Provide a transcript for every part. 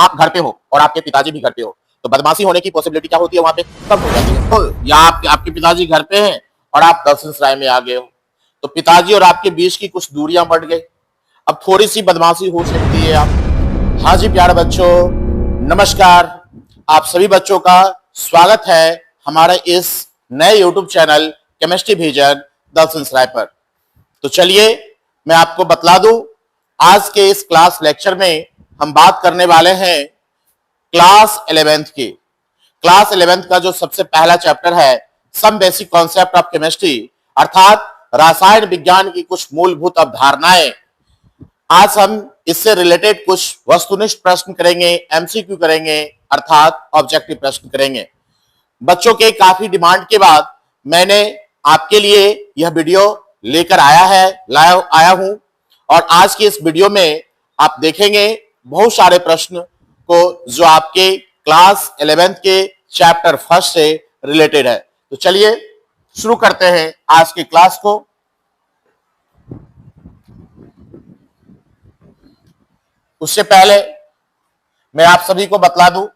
आप घर पे हो और आपके पिताजी भी घर पे हो तो बदमाशी होने की पॉसिबिलिटी क्या होती है वहां पे कम हो जाती है। तो या आपके पिताजी घर पे हैं और आप दर्शनसराय में आ गए हो तो पिताजी और आपके बीच की कुछ दूरियां बढ़ गई। अब थोड़ी सी बदमाशी हो सकती है आप। हाँ जी प्यारे बच्चों, नमस्कार। आप सभी बच्चों का स्वागत है हमारे इस नए YouTube चैनल केमिस्ट्री विजन दर्शनसराय पर। तो चलिए मैं आपको बतला दूं, आज के इस क्लास लेक्चर में हम बात करने वाले हैं क्लास 11th की। क्लास 11th का जो सबसे पहला चैप्टर है some basic concept of chemistry, अर्थात रसायन विज्ञान की कुछ मूलभूत अवधारणाएं। आज हम इससे रिलेटेड कुछ वस्तुनिष्ठ प्रश्न करेंगे, एमसीक्यू करेंगे, अर्थात ऑब्जेक्टिव प्रश्न करेंगे। बच्चों के काफी डिमांड के बाद मैंने आपके लिए यह वीडियो लेकर आया हूं और आज की इस वीडियो में आप देखेंगे बहुत सारे प्रश्न को जो आपके क्लास 11th के चैप्टर फर्स्ट से रिलेटेड है। तो चलिए शुरू करते हैं आज की क्लास को। उससे पहले मैं आप सभी को बतला दूं,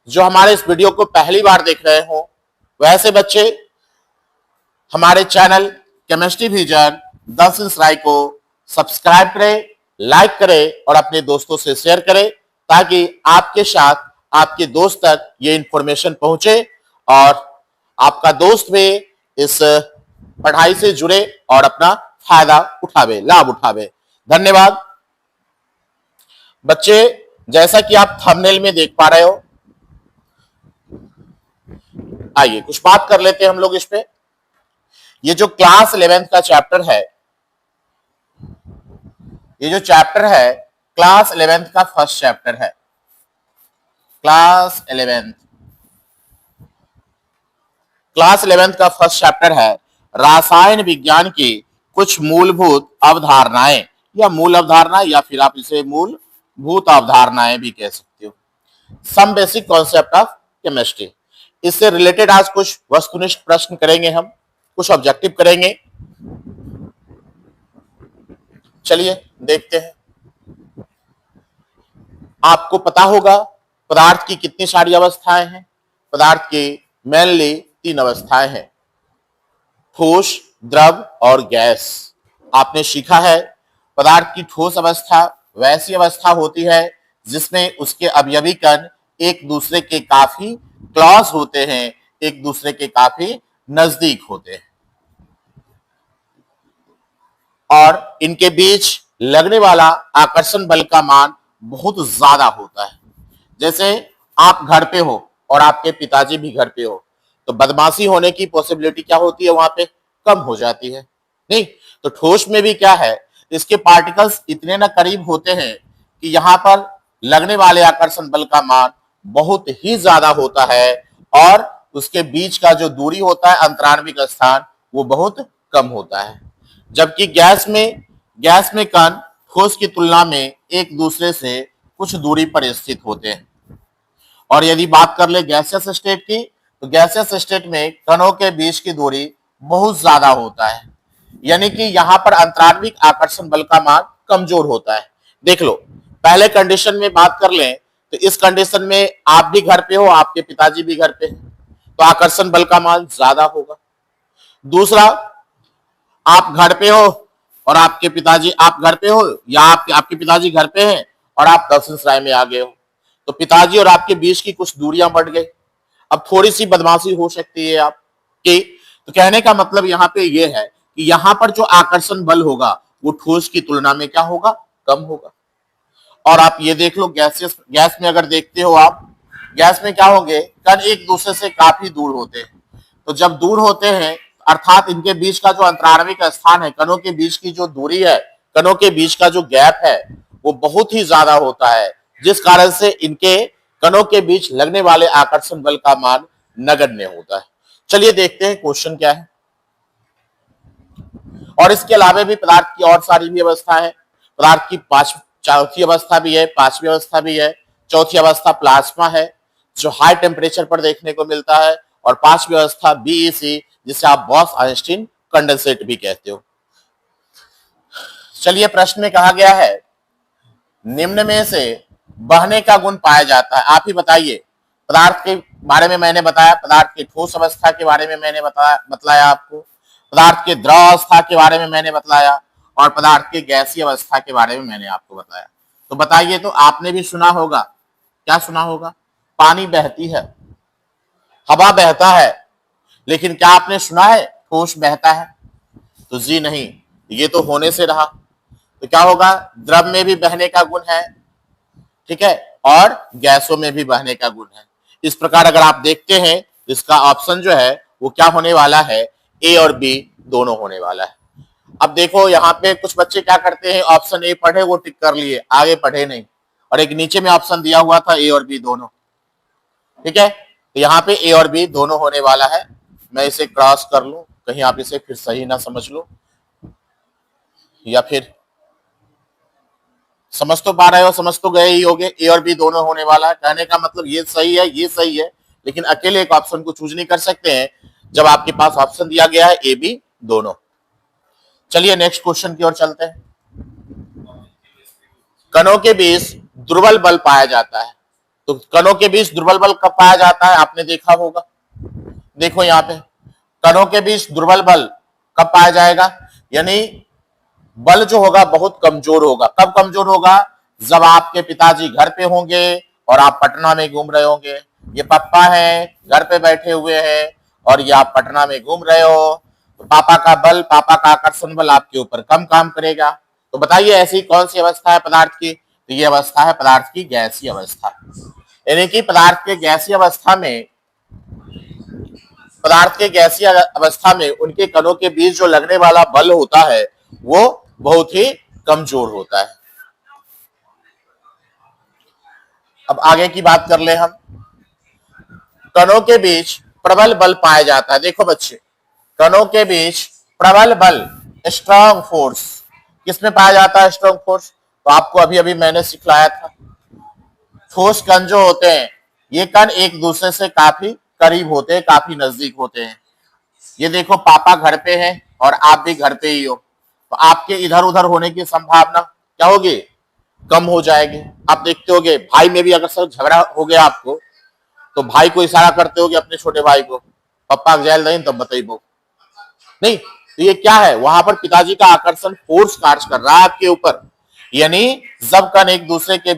जो हमारे इस वीडियो को पहली बार देख रहे हो वैसे बच्चे हमारे चैनल केमिस्ट्री विजन दर्शनसराय को सब्सक्राइब करें, लाइक करें और अपने दोस्तों से शेयर करें ताकि आपके साथ आपके दोस्त तक ये इंफॉर्मेशन पहुंचे और आपका दोस्त भी इस पढ़ाई से जुड़े और अपना फायदा उठावे, लाभ उठावे। धन्यवाद। बच्चे जैसा कि आप थंबनेल में देख पा रहे हो, आइए कुछ बात कर लेते हैं हम लोग इस पे। ये जो क्लास 11th का चैप्टर है, ये जो चैप्टर है क्लास 11th का फर्स्ट चैप्टर है। क्लास 11th का फर्स्ट चैप्टर है रसायन विज्ञान की कुछ मूलभूत अवधारणाएं, या मूल अवधारणा या फिर आप इसे मूलभूत अवधारणाएं भी कह सकते हो। Some basic concept of chemistry, इससे रिलेटेड आज कुछ वस्तुनिष्ठ प्रश्न करेंगे, हम कुछ ऑब्जेक्टिव करेंगे। चलिए देखते हैं। आपको पता होगा पदार्थ की कितनी सारी अवस्थाएं हैं। पदार्थ की मेनली 3 अवस्थाएं हैं, ठोस, द्रव और गैस। आपने सीखा है पदार्थ की ठोस अवस्था वैसी अवस्था होती है जिसमें उसके अवयवी कण एक दूसरे के काफी क्लोज होते हैं, एक दूसरे के काफी नजदीक होते हैं और इनके बीच लगने वाला आकर्षण बल का मान बहुत ज्यादा होता है। जैसे आप घर पे हो और आपके पिताजी भी घर पे हो तो बदमाशी होने की पॉसिबिलिटी क्या होती है वहां पे कम हो जाती है। नहीं तो ठोस में भी क्या है, इसके पार्टिकल्स इतने ना करीब होते हैं कि यहां पर लगने वाले आकर्षण बल का मान बहुत ही ज्यादा होता है और उसके बीच का जो दूरी होता है, अंतराण्विक स्थान, वो बहुत कम होता है। जबकि गैस में कण ठोस की तुलना में एक दूसरे से कुछ दूरी पर स्थित होते हैं। और यदि बात कर ले गैसियस स्टेट की, तो गैसियस स्टेट में कणों के बीच की दूरी बहुत ज्यादा होता है, यानी कि यहां पर अंतराण्विक आकर्षण बल का मान कमजोर होता है। देख लो, पहले कंडीशन में बात कर लें तो इस कंडीशन में आप भी घर पे हो, आपके पिताजी भी घर पे हैं, तो आकर्षण बल का मान ज्यादा होगा। दूसरा, आप घर पे हो और आपके पिताजी, आप घर पे हो या आपके पिताजी घर पे हैं और आप दर्शनसराय में आ गए हो तो पिताजी और आपके बीच की कुछ दूरियां बढ़ गई। अब थोड़ी सी बदमाशी हो सकती है आपकी। तो कहने का मतलब यहाँ पे ये है कि यहाँ पर जो आकर्षण बल होगा वो ठोस की तुलना में क्या होगा, कम होगा। और आप ये देख लो, गैस में अगर देखते हो आप, गैस में क्या होंगे, कण एक दूसरे से काफी दूर होते हैं। तो जब दूर होते हैं अर्थात इनके बीच का जो अंतराण्विक स्थान है, कणों के बीच की जो दूरी है, कणों के बीच का जो गैप है वो बहुत ही ज्यादा होता है, जिस कारण से इनके कणों के बीच लगने वाले आकर्षण बल का मान नगण्य होता है। चलिए देखते हैं क्वेश्चन क्या है। और इसके अलावा भी पदार्थ की और सारी भी अवस्था है। पदार्थ की चौथी अवस्था भी है, पांचवी अवस्था भी है। चौथी अवस्था प्लाज्मा है जो हाई टेम्परेचर पर देखने को मिलता है, और पांचवी अवस्था बीईसी जिसे आप बॉस-आइंस्टीन कंडेंसेट भी कहते हो। चलिए प्रश्न में कहा गया है, निम्न में से बहने का गुण पाया जाता है? आप ही बताइए। पदार्थ के बारे में मैंने बताया, पदार्थ की ठोस अवस्था के बारे में मैंने बतलाया आपको, पदार्थ के द्रव अवस्था के बारे में मैंने बतलाया, और पदार्थ के गैसीय अवस्था के बारे में मैंने आपको बताया। तो बताइए, तो आपने भी सुना होगा, क्या सुना होगा? पानी बहती है, हवा बहता है, लेकिन क्या आपने सुना है ठोस बहता है? तो जी नहीं, ये तो होने से रहा। तो क्या होगा? द्रव में भी बहने का गुण है, ठीक है, और गैसों में भी बहने का गुण है। इस प्रकार अगर आप देखते हैं, इसका ऑप्शन जो है वो क्या होने वाला है? ए और बी दोनों होने वाला है। अब देखो यहाँ पे कुछ बच्चे क्या करते हैं, ऑप्शन ए पढ़े वो टिक कर लिए, आगे पढ़े नहीं, और एक नीचे में ऑप्शन दिया हुआ था ए और बी दोनों, ठीक है। तो यहाँ पे ए और बी दोनों होने वाला है। मैं इसे क्रॉस कर लूं, कहीं आप इसे फिर सही ना समझ लो, या फिर समझ तो पा रहे हो, समझ तो गए ही होगे, ए और बी दोनों होने वाला है। कहने का मतलब ये सही है, ये सही है, लेकिन अकेले एक ऑप्शन को चूज नहीं कर सकते हैं जब आपके पास ऑप्शन दिया गया है ए बी दोनों। चलिए नेक्स्ट क्वेश्चन की ओर चलते हैं। कणों के बीच दुर्बल बल पाया जाता है। तो कणों के बीच दुर्बल बल कब पाया जाता है? आपने देखा होगा, देखो यहाँ पे कणों के बीच दुर्बल बल कब पाया जाएगा? यानी बल जो होगा बहुत कमजोर होगा। कब कमजोर होगा? जब आपके पिताजी घर पे होंगे और आप पटना में घूम रहे होंगे। ये पापा हैं, घर पे बैठे हुए हैं, और ये आप पटना में घूम रहे हो, तो पापा का बल, पापा का आकर्षण बल आपके ऊपर कम काम करेगा। तो बताइए ऐसी कौन सी अवस्था है पदार्थ की? तो ये अवस्था है पदार्थ की गैसीय अवस्था। यानी कि पदार्थ के गैसीय अवस्था में उनके कणों के बीच जो लगने वाला बल होता है वो बहुत ही कमजोर होता है। अब आगे की बात कर ले हम। कणों के बीच प्रबल बल पाया जाता है। देखो बच्चे, कणों के बीच प्रबल बल, स्ट्रॉन्ग फोर्स किसमें पाया जाता है? स्ट्रॉन्ग फोर्स तो आपको अभी अभी मैंने सिखलाया था। ठोस कण जो होते हैं, ये कण एक दूसरे से काफी करीब होते हैं, काफी नजदीक होते हैं। ये देखो पापा घर पे हैं और आप भी घर पे ही हो, तो आपके इधर उधर होने की संभावना क्या होगी? कम हो जाएगी। आप देखते होगे भाई में भी अगर सर झगड़ा हो गया आपको, तो भाई को इशारा करते होगे अपने छोटे भाई को, पप्पा जेल नहीं तब बताइए नहीं। तो ये क्या है? वहां पर पिताजी का आकर्षण फोर्स कार्य कर रहा है आपके ऊपर। यानी जब कण एक दूसरे के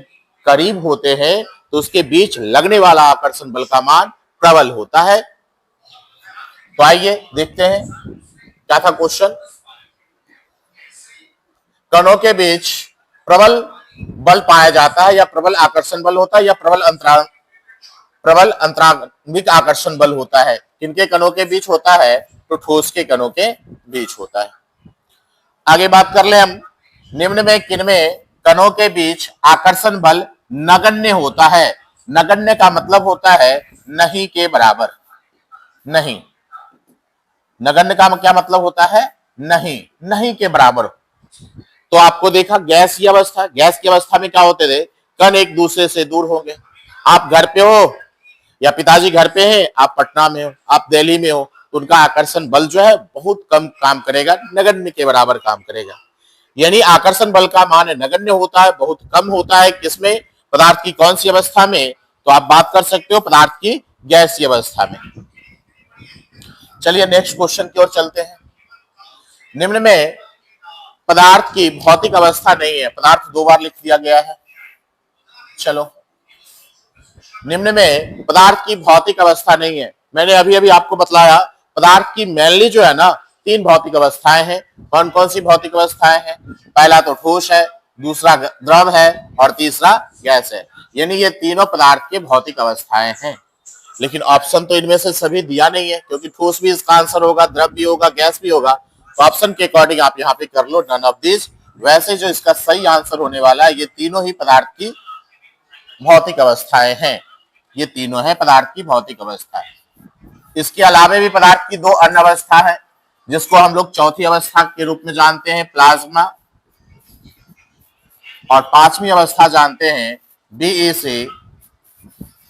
करीब होते हैं तो उसके बीच लगने वाला आकर्षण बल का मान प्रबल होता है। तो आइए देखते हैं क्या था क्वेश्चन। कणों के बीच प्रबल बल पाया जाता है, या प्रबल आकर्षण बल होता है, या प्रबल अंतरांगिक आकर्षण बल होता है। किनके कणों के बीच होता है? तो ठोस के कणों के बीच होता है। आगे बात कर ले हम, निम्न में किनमें कणों के बीच आकर्षण बल नगण्य होता है? नगण्य का मतलब होता है नहीं के बराबर। नहीं, नगण्य का क्या मतलब होता है? नहीं, नहीं के बराबर। तो आपको देखा गैस की अवस्था, गैस की अवस्था में क्या होते थे? कण एक दूसरे से दूर होंगे। आप घर पे हो या पिताजी घर पे हैं, आप पटना में हो, आप दिल्ली में हो, तो उनका आकर्षण बल जो है बहुत कम काम करेगा, नगण्य के बराबर काम करेगा। यानी आकर्षण बल का मान नगण्य होता है, बहुत कम होता है। किसमें? पदार्थ की कौन सी अवस्था में? तो आप बात कर सकते हो पदार्थ की गैसीय अवस्था में। चलिए नेक्स्ट क्वेश्चन की ओर चलते हैं। निम्न में पदार्थ की भौतिक अवस्था नहीं है। पदार्थ दो बार लिख दिया गया है। चलो, निम्न में पदार्थ की भौतिक अवस्था नहीं है। मैंने अभी अभी आपको बतलाया पदार्थ की मेनली जो है ना, तीन भौतिक अवस्थाएं हैं। कौन कौन सी भौतिक अवस्थाएं हैं? पहला तो ठोस है, दूसरा द्रव है, और तीसरा गैस है। यानी ये तीनों पदार्थ की भौतिक अवस्थाएं हैं। लेकिन ऑप्शन तो इनमें से सभी दिया नहीं है, क्योंकि ठोस भी इसका आंसर होगा, द्रव भी होगा, गैस भी होगा। तो ऑप्शन के अकॉर्डिंग आप यहाँ पे कर लो नन ऑफ दिस। वैसे जो इसका सही आंसर होने वाला है, ये तीनों ही पदार्थ की भौतिक अवस्थाएं हैं। ये तीनों है पदार्थ की भौतिक अवस्थाएं। इसके अलावा भी पदार्थ की दो अन्य अवस्था है, जिसको हम लोग चौथी अवस्था के रूप में जानते हैं, प्लाज्मा, और पांचवी अवस्था जानते हैं बीईसी,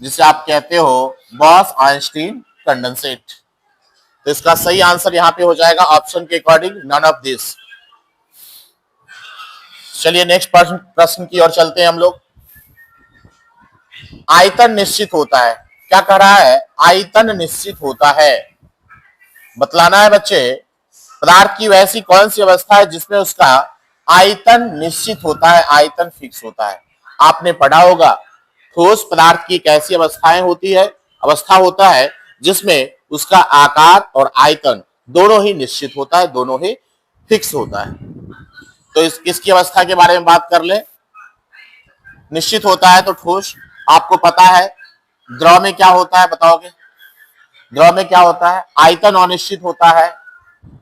जिसे आप कहते हो बॉस आइंस्टीन कंडेंसेट। तो इसका सही आंसर यहां पे हो जाएगा ऑप्शन के अकॉर्डिंग नन ऑफ दिस। चलिए नेक्स्ट प्रश्न की ओर चलते हैं हम लोग। आयतन निश्चित होता है। क्या कह रहा है? आयतन निश्चित होता है। बतलाना है बच्चे, पदार्थ की वैसी कौन सी अवस्था है जिसमें उसका आयतन निश्चित होता है, आयतन फिक्स होता है। आपने पढ़ा होगा ठोस पदार्थ की कैसी अवस्थाएं होती है, अवस्था होता है जिसमें उसका आकार और आयतन दोनों ही निश्चित होता है, दोनों ही फिक्स होता है। तो इसकी अवस्था के बारे में बात कर ले। निश्चित होता है तो ठोस, आपको पता है। द्रव में क्या होता है बताओगे? द्रव में क्या होता है? आयतन अनिश्चित होता है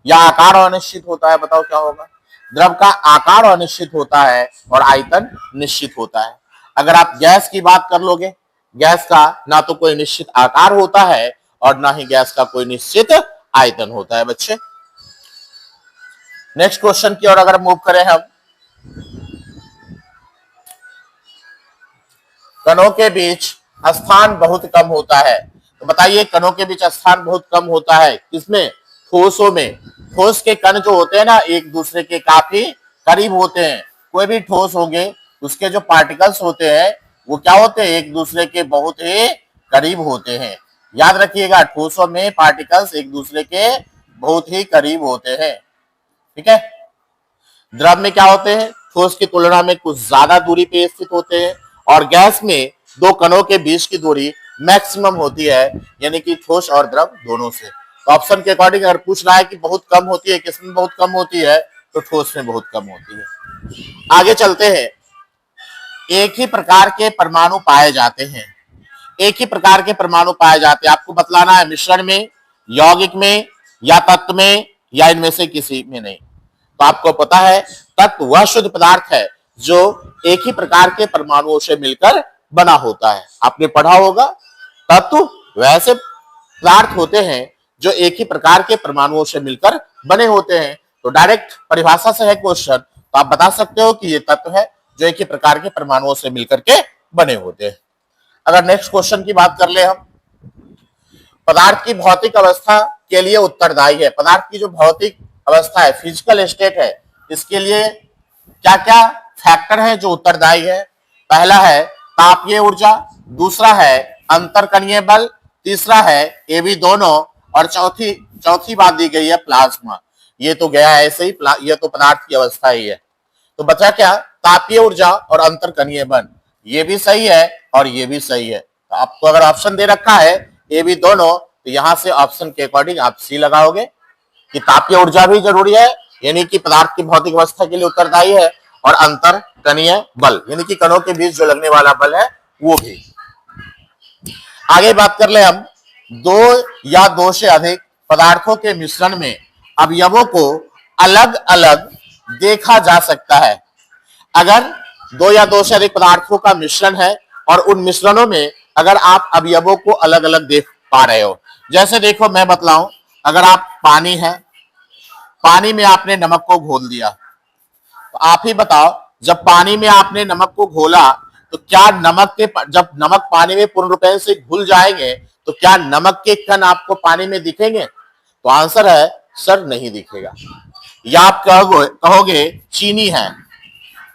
या आकार अनिश्चित होता है? बताओ क्या होगा? द्रव का आकार अनिश्चित होता है और आयतन निश्चित होता है। अगर आप गैस की बात कर लोगे, गैस का ना तो कोई निश्चित आकार होता है और ना ही गैस का कोई निश्चित आयतन होता है बच्चे। नेक्स्ट क्वेश्चन की ओर अगर मूव करें हम, कणों के बीच स्थान बहुत कम होता है। तो बताइए कणों के बीच स्थान बहुत कम होता है किसमें? ठोसों में। ठोस के कण जो होते हैं ना एक दूसरे के काफी करीब होते हैं। कोई भी ठोस होंगे उसके जो पार्टिकल्स होते हैं वो क्या होते हैं? एक दूसरे के बहुत ही करीब होते हैं। याद रखिएगा ठोसों में पार्टिकल्स एक दूसरे के बहुत ही करीब होते हैं। ठीक है। द्रव में क्या होते हैं? ठोस की तुलना में कुछ ज्यादा दूरी पे स्थित होते हैं और गैस में दो कणों के बीच की दूरी मैक्सिमम होती है, यानी कि ठोस और द्रव दोनों से। तो ऑप्शन के अकॉर्डिंग अगर पूछ रहा है कि बहुत कम होती है, किसमें बहुत कम होती है, तो ठोस में बहुत कम होती है। आगे चलते हैं। एक ही प्रकार के परमाणु पाए जाते हैं। एक ही प्रकार के परमाणु पाए जाते हैं। आपको बतलाना है मिश्रण में, यौगिक में या तत्व में या इनमें से किसी में नहीं। तो आपको पता है तत्व वह शुद्ध पदार्थ है जो एक ही प्रकार के परमाणुओं से मिलकर बना होता है। आपने पढ़ा होगा तत्व वैसे पदार्थ होते हैं जो एक ही प्रकार के परमाणुओं से मिलकर बने होते हैं। तो डायरेक्ट परिभाषा से है क्वेश्चन, तो आप बता सकते हो कि ये तत्व है जो एक ही प्रकार के परमाणुओं से मिलकर के बने होते हैं। अगर नेक्स्ट क्वेश्चन की बात कर ले हम, पदार्थ की भौतिक अवस्था के लिए उत्तरदायी है। पदार्थ की जो भौतिक अवस्था है, फिजिकल स्टेट है, इसके लिए क्या क्या फैक्टर है जो उत्तरदायी है? पहला है तापीय ऊर्जा, दूसरा है अंतरकणीय बल, तीसरा है ये भी दोनों, और चौथी बात दी गई है प्लाज्मा। ये तो गया ऐसे ही, ये तो पदार्थ की अवस्था ही है। तो बचा क्या? तापीय ऊर्जा और अंतरकणीय बल। ये भी सही है और ये भी सही है। तो आपको अगर ऑप्शन दे रखा है ये भी दोनों, तो यहां से ऑप्शन के अकॉर्डिंग आप सी लगाओगे कि तापीय ऊर्जा भी जरूरी है, यानी कि पदार्थ की भौतिक अवस्था के लिए उत्तरदायी है, और अंतरकणीय बल यानी कि कणों के बीच जो लगने वाला बल है वो भी। आगे बात कर ले हम, दो या दो से अधिक पदार्थों के मिश्रण में अवयवों को अलग अलग देखा जा सकता है। अगर दो या दो से अधिक पदार्थों का मिश्रण है और उन मिश्रणों में अगर आप अवयवों को अलग अलग देख पा रहे हो, जैसे देखो मैं बतलाऊं, अगर आप पानी है, पानी में आपने नमक को घोल दिया, तो आप ही बताओ जब पानी में आपने नमक को घोला तो क्या जब नमक पानी में पूर्ण रूप से घुल जाएंगे तो क्या नमक के कण आपको पानी में दिखेंगे? तो आंसर है सर नहीं दिखेगा। या आप कहोगे चीनी है,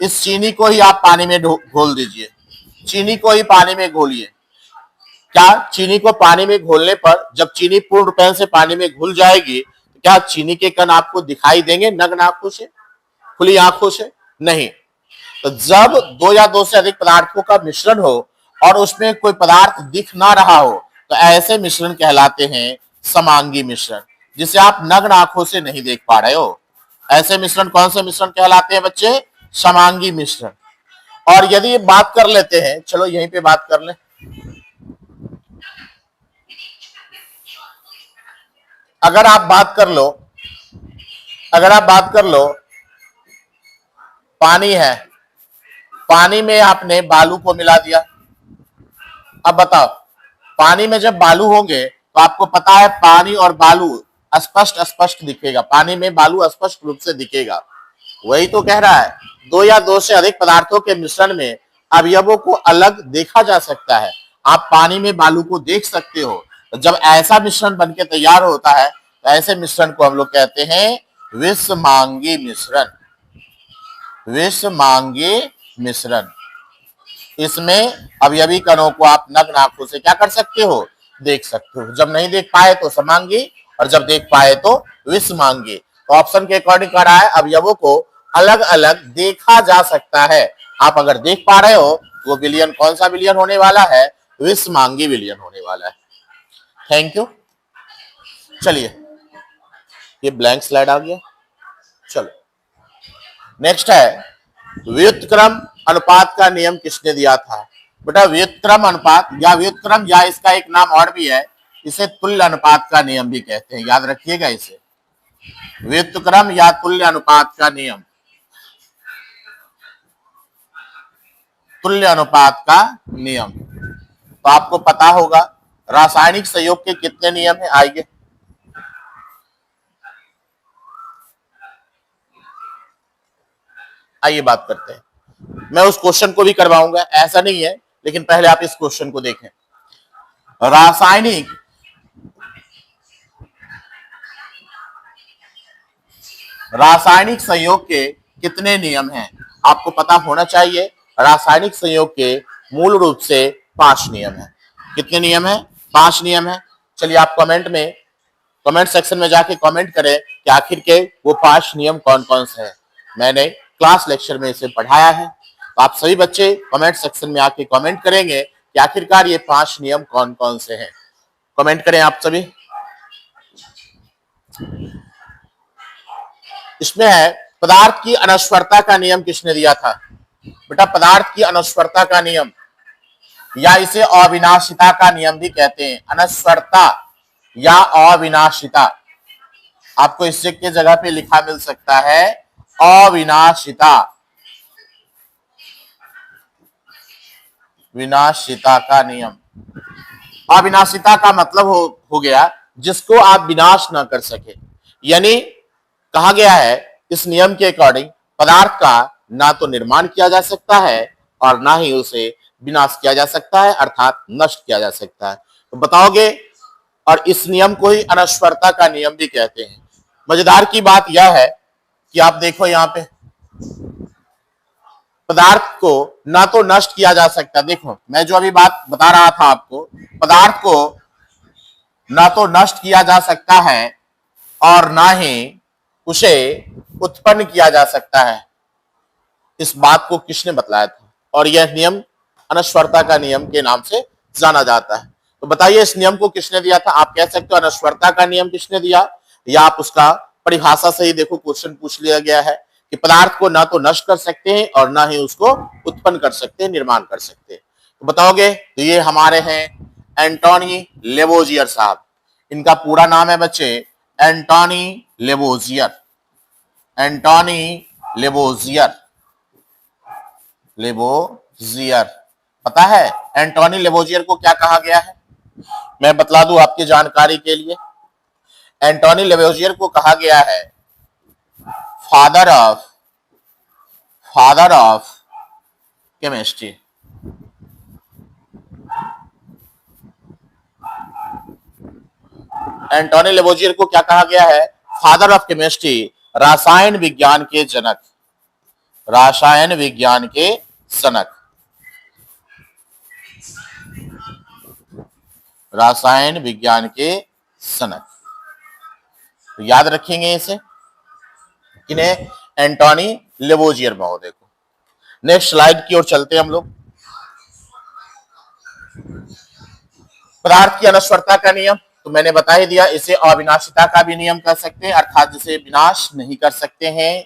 इस चीनी को ही आप पानी में घोल दीजिए, चीनी को ही पानी में घोलिए, क्या चीनी को पानी में घोलने पर जब चीनी पूर्ण रूप से पानी में घुल जाएगी तो क्या चीनी के कण आपको दिखाई देंगे नग्न आंखों से, खुली आंखों से? नहीं। तो जब दो या दो से अधिक पदार्थों का मिश्रण हो और उसमें कोई पदार्थ दिख ना रहा हो तो ऐसे मिश्रण कहलाते हैं समांगी मिश्रण, जिसे आप नग्न आंखों से नहीं देख पा रहे हो। ऐसे मिश्रण कौन से मिश्रण कहलाते हैं बच्चे? समांगी मिश्रण। और यदि बात कर लेते हैं, चलो यहीं पे बात कर ले, अगर आप बात कर लो पानी है, पानी में आपने बालू को मिला दिया। अब बताओ पानी में जब बालू होंगे तो आपको पता है पानी और बालू स्पष्ट स्पष्ट दिखेगा, पानी में बालू स्पष्ट रूप से दिखेगा। वही तो कह रहा है दो या दो से अधिक पदार्थों के मिश्रण में अवयवों को अलग देखा जा सकता है। आप पानी में बालू को देख सकते हो। तो जब ऐसा मिश्रण बनके तैयार होता है तो ऐसे मिश्रण को हम लोग कहते हैं विषमांगी मिश्रण। विषमांगी मिश्रण। इसमें अवयवी कणों को आप नग्न आंखों से क्या कर सकते हो, देख सकते हो। जब नहीं देख पाए तो समांगी, और जब देख पाए तो विषमांगी। तो ऑप्शन के अकॉर्डिंग कह रहा है अवयवों को अलग अलग देखा जा सकता है। आप अगर देख पा रहे हो तो वो विलयन कौन सा विलयन होने वाला है, विषमांगी विलयन होने वाला है। Thank you. चलिए, ये ब्लैंक स्लाइड आ गया। चलो नेक्स्ट है, व्युत्क्रम अनुपात का नियम किसने दिया था? बेटा व्युत्क्रम अनुपात या व्युत्क्रम, या इसका एक नाम और भी है, इसे तुल्य अनुपात का नियम भी कहते हैं, याद रखिएगा इसे। व्युत्क्रम या तुल्य अनुपात का नियम, तुल्य अनुपात का नियम। तो आपको पता होगा रासायनिक संयोग के कितने नियम है, आइए आइए बात करते हैं। मैं उस क्वेश्चन को भी करवाऊंगा, ऐसा नहीं है, लेकिन पहले आप इस क्वेश्चन को देखें। रासायनिक संयोग के कितने नियम हैं? आपको पता होना चाहिए। रासायनिक संयोग के मूल रूप से 5 नियम हैं। कितने नियम हैं? 5 नियम हैं। चलिए आप कमेंट सेक्शन में जाके कमेंट करें कि आखिर के वो 5 नियम कौन कौन से हैं। मैंने क्लास लेक्चर में इसे पढ़ाया है, तो आप सभी बच्चे कमेंट सेक्शन में आके कमेंट करेंगे कि आखिरकार ये 5 नियम कौन कौन से हैं। कमेंट करें आप सभी। इसमें है, पदार्थ की अनश्वरता का नियम किसने दिया था? बेटा पदार्थ की अनश्वरता का नियम, या इसे अविनाशिता का नियम भी कहते हैं। अनश्वरता या अविनाशिता, आपको इससे के जगह पे लिखा मिल सकता है अविनाशिता, विनाशिता का नियम। अविनाशिता का मतलब हो गया जिसको आप विनाश ना कर सके। यानी कहा गया है इस नियम के अकॉर्डिंग पदार्थ का ना तो निर्माण किया जा सकता है और ना ही उसे विनाश किया जा सकता है, अर्थात नष्ट किया जा सकता है। तो बताओगे, और इस नियम को ही अनश्वरता का नियम भी कहते हैं। मजेदार की बात यह है कि आप देखो यहाँ पे पदार्थ को ना तो नष्ट किया जा सकता, देखो मैं जो अभी बात बता रहा था आपको, पदार्थ को ना तो नष्ट किया जा सकता है और ना ही उसे उत्पन्न किया जा सकता है। इस बात को किसने बतलाया था? और यह नियम अनश्वरता का नियम के नाम से जाना जाता है। तो बताइए इस नियम को किसने दिया था? आप कह सकते हो अनश्वरता का नियम किसने दिया, या आप उसका परिभाषा से ही देखो क्वेश्चन पूछ लिया गया है कि पदार्थ को ना तो नष्ट कर सकते हैं और ना ही उसको उत्पन्न कर सकते हैं, निर्माण कर सकते हैं। तो बताओगे, तो ये हमारे हैं एंटोनी लेवोजियर साहब। इनका पूरा नाम है बच्चे Antoine Lavoisier. Antoine Lavoisier, Lavoisier. पता है एंटोनी लेवोजियर को क्या कहा गया है? मैं बतला दूं आपकी जानकारी के लिए। एंटोनी लेवोजियर को कहा गया है father of chemistry. Antoine Lavoisier को क्या कहा गया है? फादर ऑफ केमिस्ट्री, रसायन विज्ञान के जनक। रसायन विज्ञान के जनक, रसायन विज्ञान के जनक। तो याद रखेंगे इसे, किन्हें? एंटोनी लेवोजियर महोदय को। नेक्स्ट स्लाइड की ओर चलते हैं हम लोग। पदार्थ की अनश्वरता का नियम तो मैंने बता ही दिया, इसे अविनाशिता का भी नियम कह सकते हैं, अर्थात जिसे विनाश नहीं कर सकते हैं।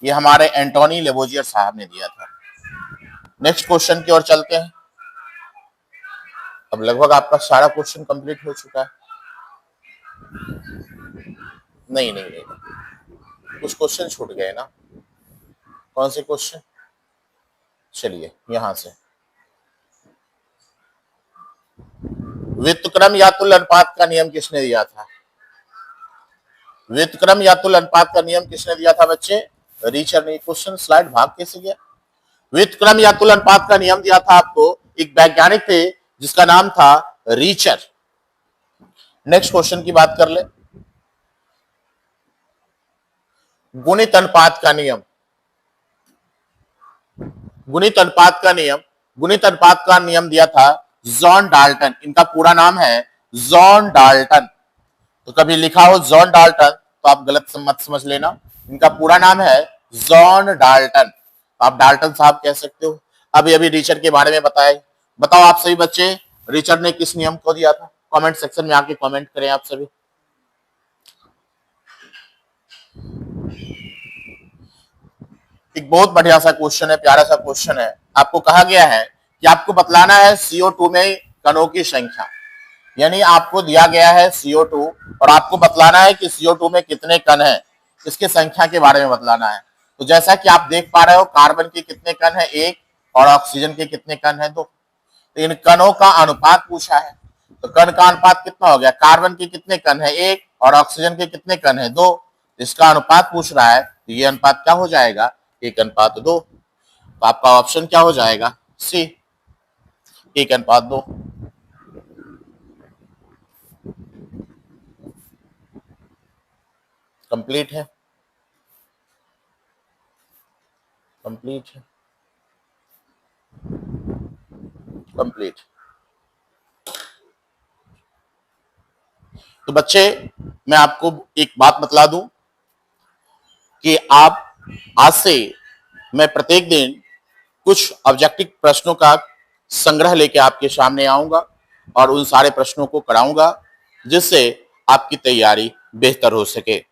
ये हमारे एंटोनी लेवोजियर साहब ने दिया था। नेक्स्ट क्वेश्चन की ओर चलते हैं। अब लगभग आपका सारा क्वेश्चन कंप्लीट हो चुका है। नहीं नहीं नहीं, कुछ क्वेश्चन छूट गए ना। कौन से क्वेश्चन? चलिए यहां से, व्युत्क्रम या तुल्य अनुपात का नियम किसने दिया था? व्युत्क्रम या तुल्य अनुपात का नियम किसने दिया था बच्चे? रीचर ने। क्वेश्चन स्लाइड भाग कैसे गया? व्युत्क्रम या तुल्य अनुपात का नियम दिया था आपको एक वैज्ञानिक थे जिसका नाम था रीचर। नेक्स्ट क्वेश्चन की बात कर ले। गुणित अनुपात का नियम, गुणित अनुपात का नियम गुणित अनुपात का नियम दिया था जॉन डाल्टन। इनका पूरा नाम है जॉन डाल्टन। तो कभी लिखा हो जॉन डाल्टन तो आप गलत मत समझ लेना, इनका पूरा नाम है जॉन डाल्टन। तो आप डाल्टन साहब कह सकते हो। अभी अभी रिचर्ड के बारे में बताओ आप सभी बच्चे, रिचर्ड ने किस नियम को दिया था? कमेंट सेक्शन में आके कमेंट करें आप सभी। एक बहुत बढ़िया सा क्वेश्चन है, प्यारा सा क्वेश्चन है। आपको कहा गया है कि आपको बतलाना है CO2 में कणों की संख्या, यानी आपको दिया गया है CO2 और आपको बतलाना है कि CO2 में कितने कण हैं, इसकी संख्या के बारे में बतलाना है। तो जैसा कि आप देख पा रहे हो, कार्बन के कितने कण हैं? 1, और ऑक्सीजन के कितने कण हैं? 2। तो इन कणों का अनुपात पूछा है, तो कण का अनुपात कितना हो गया? कार्बन के कितने कण है? 1, और ऑक्सीजन के कितने कण है? 2। इसका अनुपात पूछ रहा है, तो ये अनुपात क्या हो जाएगा? 1:2। तो आपका ऑप्शन क्या हो जाएगा? सी, 1:2। कंप्लीट है, कंप्लीट है, कंप्लीट। तो बच्चे, मैं आपको एक बात बतला दूं कि आप आज से मैं प्रत्येक दिन कुछ ऑब्जेक्टिव प्रश्नों का संग्रह लेके आपके सामने आऊंगा और उन सारे प्रश्नों को कराऊंगा, जिससे आपकी तैयारी बेहतर हो सके।